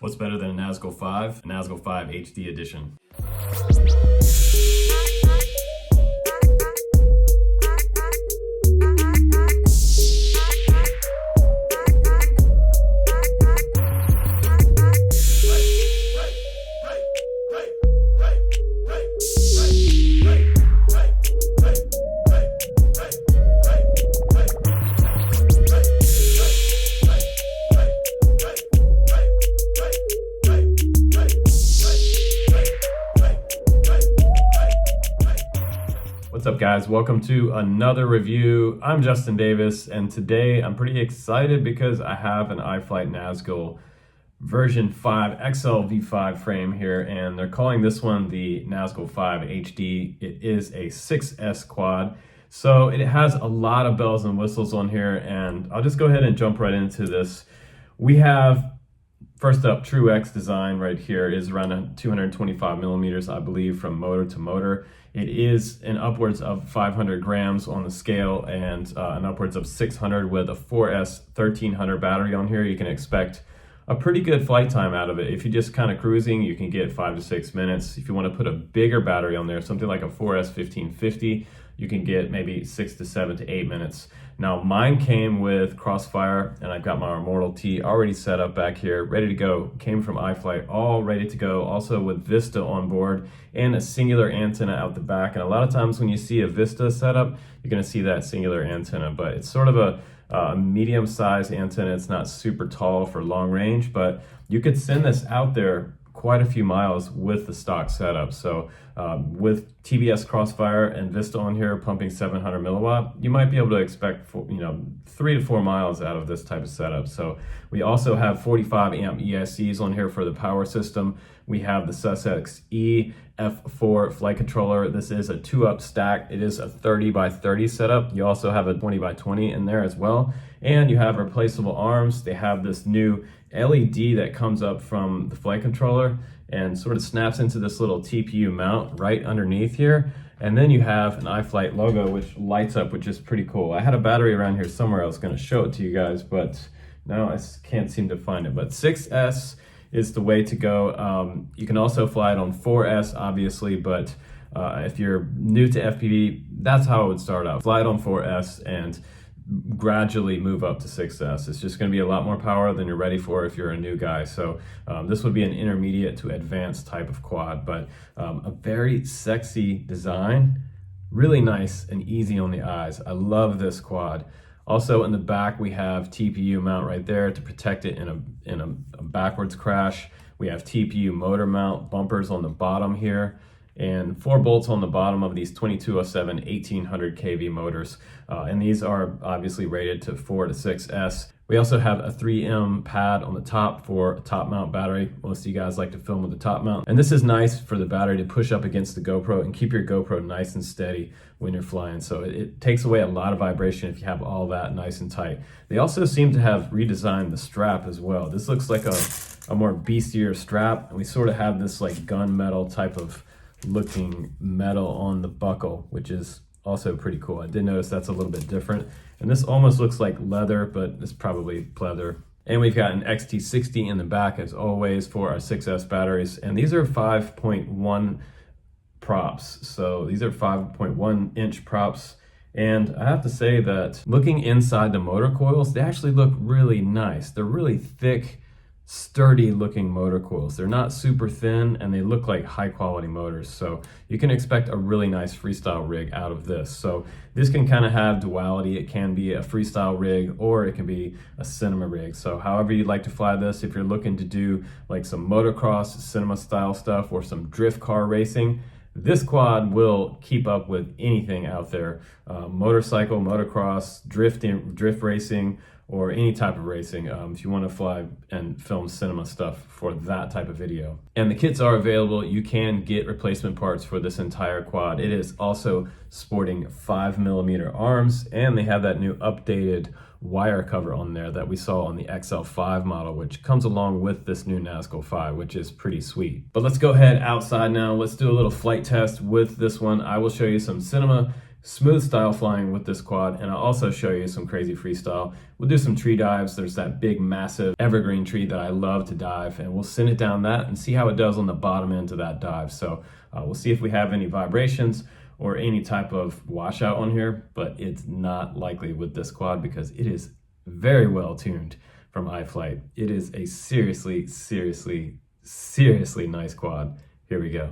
What's better than a NAZGUL5? A NAZGUL5 HD edition. What's up guys, welcome to another review. I'm Justin Davis and today I'm pretty excited because I have an iFlight NAZGUL version 5 XL-V5 frame here, and they're calling this one the NAZGUL5 HD. It is a 6S quad, so it has a lot of bells and whistles on here, and I'll just go ahead and jump right into this. We have, first up, True X design right here is around 225 millimeters, I believe, from motor to motor. It is an upwards of 500 grams on the scale and an upwards of 600 with a 4S 1300 battery on here. You can expect a pretty good flight time out of it. If you're just kind of cruising, you can get 5 to 6 minutes. If you want to put a bigger battery on there, something like a 4S 1550, you can get maybe 6 to 7 to 8 minutes. Now mine came with Crossfire, and I've got my Immortal T already set up back here, ready to go. Came from iFlight, all ready to go. Also with Vista on board and a singular antenna out the back. And a lot of times when you see a Vista setup, you're gonna see that singular antenna, but it's sort of a medium-sized antenna. It's not super tall for long range, but you could send this out there quite a few miles with the stock setup. So with TBS Crossfire and Vista on here pumping 700 milliwatt, you might be able to expect 3 to 4 miles out of this type of setup. So we also have 45 amp ESCs on here for the power system. We have the Sussex E F4 flight controller. This is a 2-up stack. It is a 30 by 30 setup. You also have a 20 by 20 in there as well. And you have replaceable arms. They have this new LED that comes up from the flight controller and sort of snaps into this little TPU mount right underneath here. And then you have an iFlight logo which lights up, which is pretty cool. I had a battery around here somewhere. I was going to show it to you guys, but now I can't seem to find it. But 6S is the way to go. You can also fly it on 4S, obviously, but if you're new to FPV, that's how it would start out. Fly it on 4S and gradually move up to 6S. It's just going to be a lot more power than you're ready for if you're a new guy. So this would be an intermediate to advanced type of quad, but a very sexy design, really nice and easy on the eyes. I love this quad. Also in the back, we have TPU mount right there to protect it in a backwards crash. We have TPU motor mount bumpers on the bottom here, and 4 bolts on the bottom of these 2207 1800 kV motors. And these are obviously rated to 4 to 6S. We also have a 3M pad on the top for a top mount battery. Most of you guys like to film with the top mount. And this is nice for the battery to push up against the GoPro and keep your GoPro nice and steady when you're flying. So it takes away a lot of vibration if you have all that nice and tight. They also seem to have redesigned the strap as well. This looks like a more beastier strap. And we sort of have this like gunmetal type of looking metal on the buckle, which is also pretty cool. I did notice that's a little bit different. And this almost looks like leather, but it's probably pleather. And we've got an XT60 in the back as always for our 6S batteries. And these are 5.1 props. So these are 5.1 inch props. And I have to say that looking inside the motor coils, they actually look really nice. They're really thick, sturdy looking motor coils. They're not super thin and they look like high quality motors. So you can expect a really nice freestyle rig out of this. So this can kind of have duality. It can be a freestyle rig or it can be a cinema rig. So however you'd like to fly this, if you're looking to do like some motocross, cinema style stuff or some drift car racing, this quad will keep up with anything out there. Motorcycle, motocross, drift racing, or any type of racing if you want to fly and film cinema stuff for that type of video. And the kits are available. You can get replacement parts for this entire quad. It is also sporting 5mm arms, and they have that new updated wire cover on there that we saw on the XL5 model, which comes along with this new NAZGUL5, which is pretty sweet. But let's go ahead outside now. Let's do a little flight test with this one. I will show you some cinema smooth style flying with this quad, and I'll also show you some crazy freestyle. We'll do some tree dives. There's that big massive evergreen tree that I love to dive, and we'll send it down that and see how it does on the bottom end of that dive. So we'll see if we have any vibrations or any type of washout on here, but it's not likely with this quad because it is very well tuned from iFlight. It is a seriously nice quad. Here we go.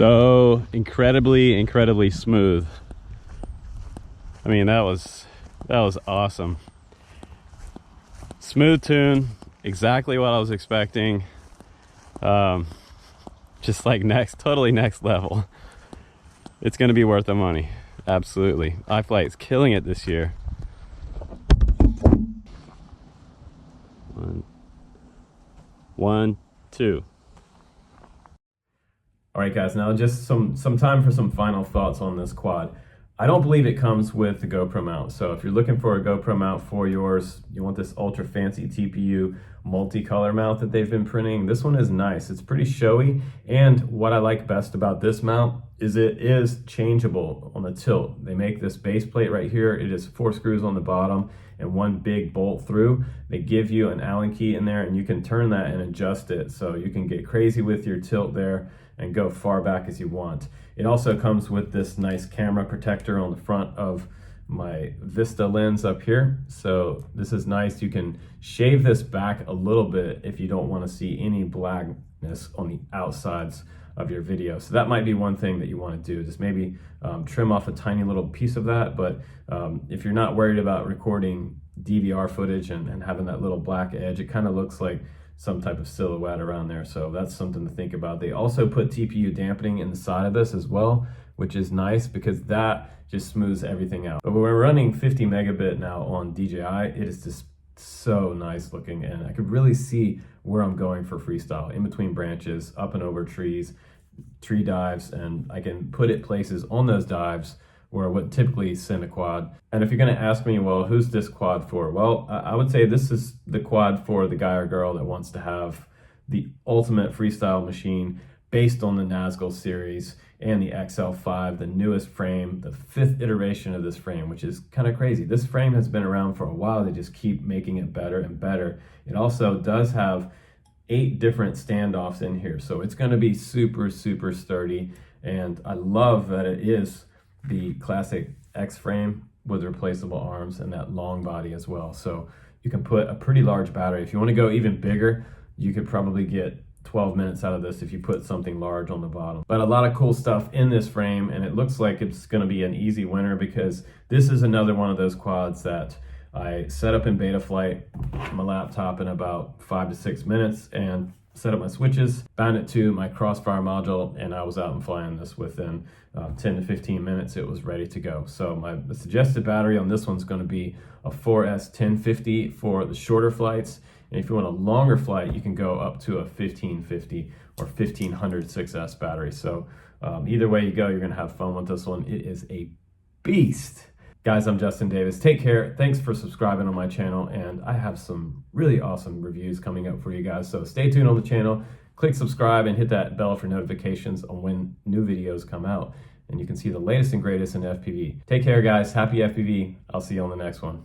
So incredibly smooth. I mean, that was awesome. Smooth tune, exactly what I was expecting. Just like totally next level. It's gonna be worth the money, absolutely. iFlight's killing it this year. One, two. All right, guys, now just some time for some final thoughts on this quad. I don't believe it comes with the GoPro mount. So if you're looking for a GoPro mount for yours, you want this ultra fancy TPU multicolor mount that they've been printing, this one is nice. It's pretty showy. And what I like best about this mount is it is changeable on the tilt. They make this base plate right here. It is 4 screws on the bottom and 1 big bolt through. They give you an Allen key in there and you can turn that and adjust it. So you can get crazy with your tilt there and go far back as you want. It also comes with this nice camera protector on the front of my Vista lens up here. So this is nice. You can shave this back a little bit if you don't want to see any blackness on the outsides of your video. So that might be one thing that you want to do, just maybe trim off a tiny little piece of that. But if you're not worried about recording DVR footage and having that little black edge, it kind of looks like some type of silhouette around there. So that's something to think about. They also put TPU dampening in the side of this as well, which is nice because that just smooths everything out. But when we're running 50 megabit now on DJI, it is just so nice looking, and I could really see where I'm going for freestyle, in between branches, up and over trees, tree dives, and I can put it places on those dives where I would typically send a quad. And if you're gonna ask me, well, who's this quad for? Well, I would say this is the quad for the guy or girl that wants to have the ultimate freestyle machine based on the NAZGUL series and the XL5, the newest frame, the 5th iteration of this frame, which is kind of crazy. This frame has been around for a while. They just keep making it better and better. It also does have 8 different standoffs in here. So it's gonna be super sturdy. And I love that it is the classic X frame with replaceable arms and that long body as well. So you can put a pretty large battery. If you want to go even bigger, you could probably get 12 minutes out of this if you put something large on the bottom. But a lot of cool stuff in this frame, and it looks like it's going to be an easy winner because this is another one of those quads that I set up in Betaflight on my laptop in about 5 to 6 minutes and set up my switches, bound it to my Crossfire module, and I was out and flying this within 10 to 15 minutes. It was ready to go. So my suggested battery on this one's going to be a 4S 1050 for the shorter flights. And if you want a longer flight, you can go up to a 1550 or 1500 6S battery. So either way you go, you're going to have fun with this one. It is a beast. Guys, I'm Justin Davis. Take care. Thanks for subscribing on my channel, and I have some really awesome reviews coming up for you guys. So stay tuned on the channel, click subscribe, and hit that bell for notifications on when new videos come out. And you can see the latest and greatest in FPV. Take care, guys. Happy FPV. I'll see you on the next one.